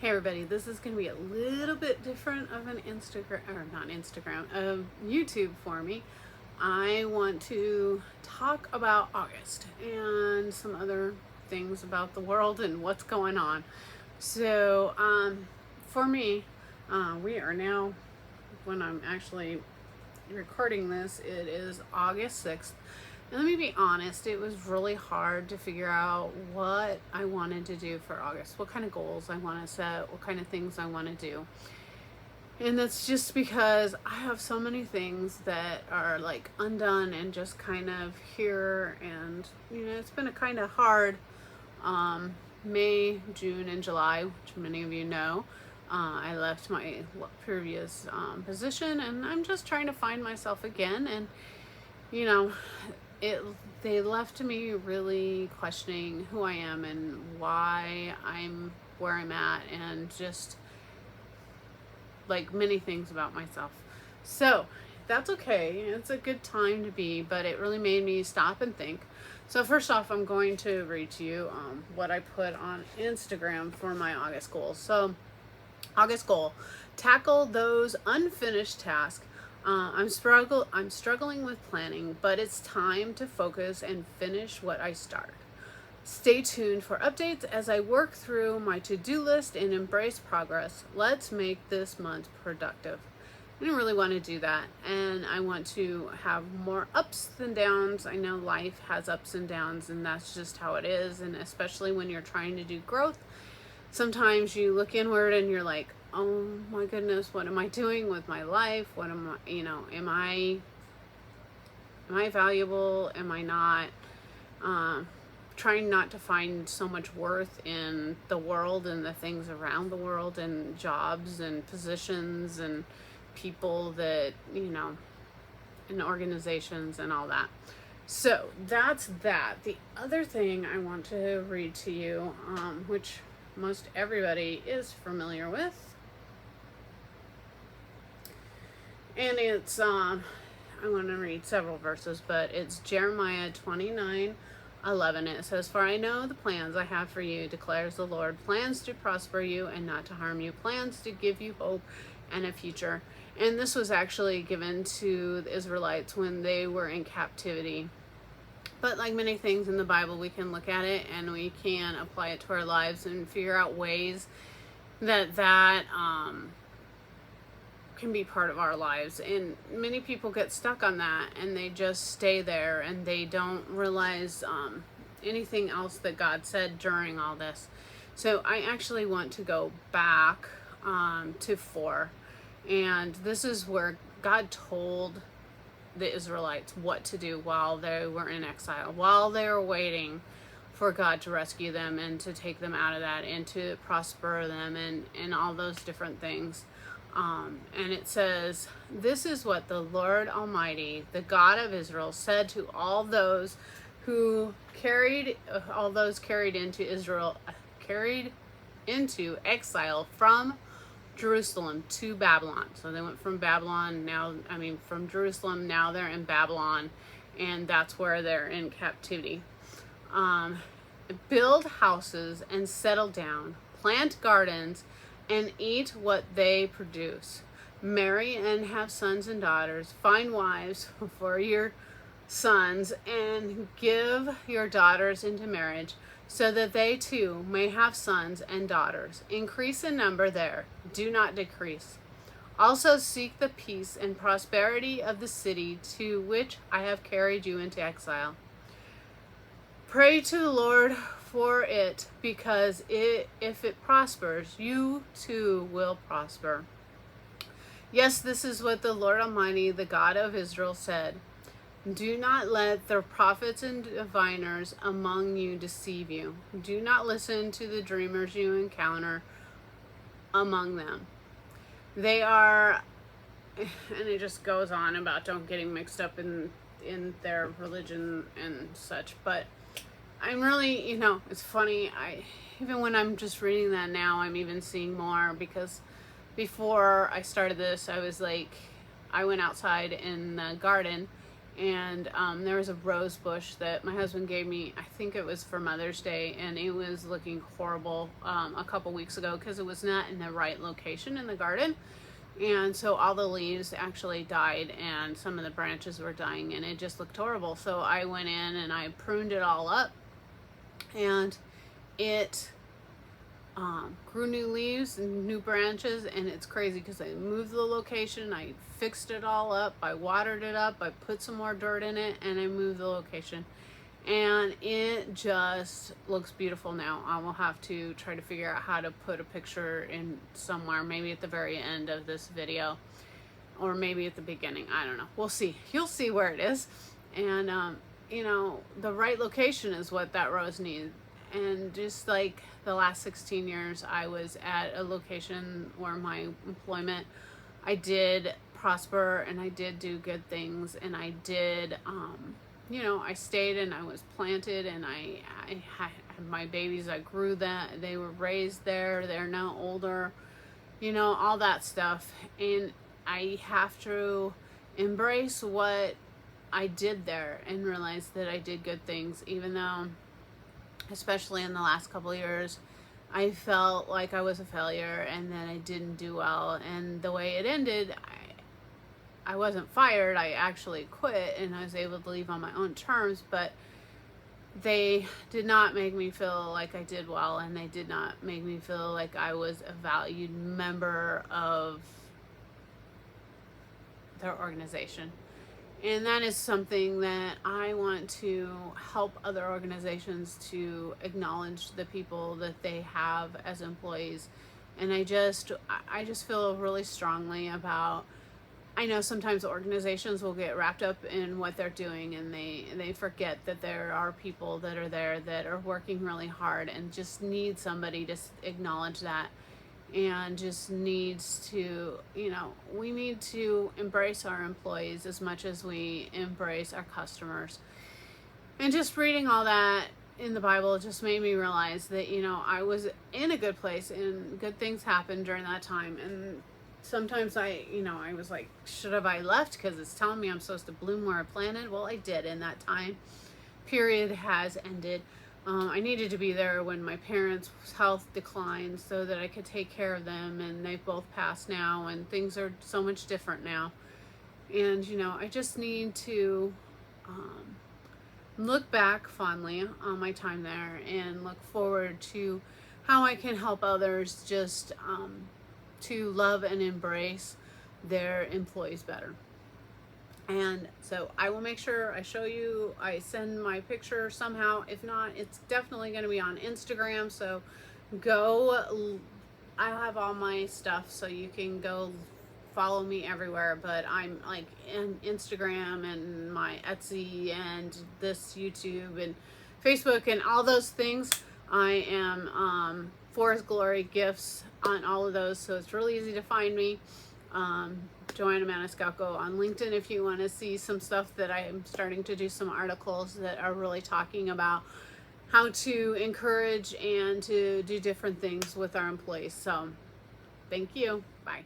Hey everybody, this is going to be a little bit different of an YouTube for me. I want to talk about August and some other things about the world and what's going on. So, for me, we are now, when I'm actually recording this, it is August 6th. And let me be honest, it was really hard to figure out what I wanted to do for August, what kind of goals I want to set, what kind of things I want to do. And that's just because I have so many things that are like undone and just kind of here. And, it's been a kind of hard May, June, and July, which many of you know. I left my previous position and I'm just trying to find myself again. And, you know, they left me really questioning who I am and why I'm where I'm at, and just like many things about myself. So that's okay. It's a good time to be, but it really made me stop and think. So first off, I'm going to read to you what I put on Instagram for my August goals. So August goal: tackle those unfinished tasks. I'm struggling with planning, but it's time to focus and finish what I start. Stay tuned for updates as I work through my to-do list and embrace progress. Let's make this month productive. I really want to do that, and I want to have more ups than downs. I know life has ups and downs, and that's just how it is, and especially when you're trying to do growth, sometimes you look inward and you're like, oh my goodness, what am I doing with my life? What am I, am I valuable? Am I not? Trying not to find so much worth in the world and the things around the world and jobs and positions and people that, and organizations and all that. So that's that. The other thing I want to read to you, which most everybody is familiar with, and it's I want to read several verses, but it's Jeremiah 29:11. It says, "For I know the plans I have for you, declares the Lord, plans to prosper you and not to harm you, plans to give you hope and a future." And this was actually given to the Israelites when they were in captivity. But like many things in the Bible, we can look at it and we can apply it to our lives and figure out ways that can be part of our lives. And many people get stuck on that and they just stay there and they don't realize anything else that God said during all this. So I actually want to go back to 4, and this is where God told the Israelites what to do while they were in exile, while they were waiting for God to rescue them and to take them out of that and to prosper them and all those different things. And it says, "This is what the Lord Almighty, the God of Israel, said to all those carried into exile from Jerusalem to Babylon." So they went from from Jerusalem, now they're in Babylon, and that's where they're in captivity. "Build houses and settle down, plant gardens and eat what they produce. Marry and have sons and daughters. Find wives for your sons and give your daughters into marriage, so that they too may have sons and daughters. Increase in number there, do not decrease. Also seek the peace and prosperity of the city to which I have carried you into exile. Pray to the Lord for it, because if it prospers, you too will prosper. Yes, this is what the Lord Almighty, the God of Israel, said. Do not let the prophets and diviners among you deceive you. Do not listen to the dreamers you encounter among them. They are," and it just goes on about don't getting mixed up in their religion and such. But I'm really, it's funny. Even when I'm just reading that now, I'm even seeing more, because before I started this, I was like, I went outside in the garden And there was a rose bush that my husband gave me, I think it was for Mother's Day, and it was looking horrible a couple weeks ago because it was not in the right location in the garden. And so all the leaves actually died and some of the branches were dying, and it just looked horrible. So I went in and I pruned it all up, and it grew new leaves and new branches. And it's crazy because I moved the location, I fixed it all up, I watered it up, I put some more dirt in it, and I moved the location, and it just looks beautiful now. I will have to try to figure out how to put a picture in somewhere, maybe at the very end of this video or maybe at the beginning. I don't know, we'll see. You'll see where it is. And you know, the right location is what that rose needs. And just like the last 16 years, I was at a location where my employment, I did prosper and I did do good things, and I did, you know, I stayed and I was planted, and I had my babies, I grew them, they were raised there, they're now older, you know, all that stuff. And I have to embrace what I did there and realize that I did good things, even though, especially in the last couple of years, I felt like I was a failure and that I didn't do well. And the way it ended, I wasn't fired, I actually quit, and I was able to leave on my own terms, but they did not make me feel like I did well, and they did not make me feel like I was a valued member of their organization. And that is something that I want to help other organizations to acknowledge the people that they have as employees. And I just feel really strongly about, I know sometimes organizations will get wrapped up in what they're doing, and they forget that there are people that are there that are working really hard and just need somebody to acknowledge that, and just needs to, you know, we need to embrace our employees as much as we embrace our customers. And just reading all that in the Bible just made me realize that, you know, I was in a good place and good things happened during that time. And sometimes I was like, should have I left because it's telling me I'm supposed to bloom where I planted? Well, I did, and that time period has ended. I needed to be there when my parents' health declined so that I could take care of them, and they've both passed now, and things are so much different now. And, you know, I just need to look back fondly on my time there and look forward to how I can help others just to love and embrace their employees better. And so I will make sure I show you, I send my picture somehow. If not, it's definitely going to be on Instagram. So go, I'll have all my stuff so you can go follow me everywhere. But I'm like in Instagram and my Etsy and this YouTube and Facebook and all those things. I am for His Glory Gifts on all of those. So it's really easy to find me. Joanna Maniscalco on LinkedIn if you want to see some stuff that I am starting to do, some articles that are really talking about how to encourage and to do different things with our employees. So thank you. Bye.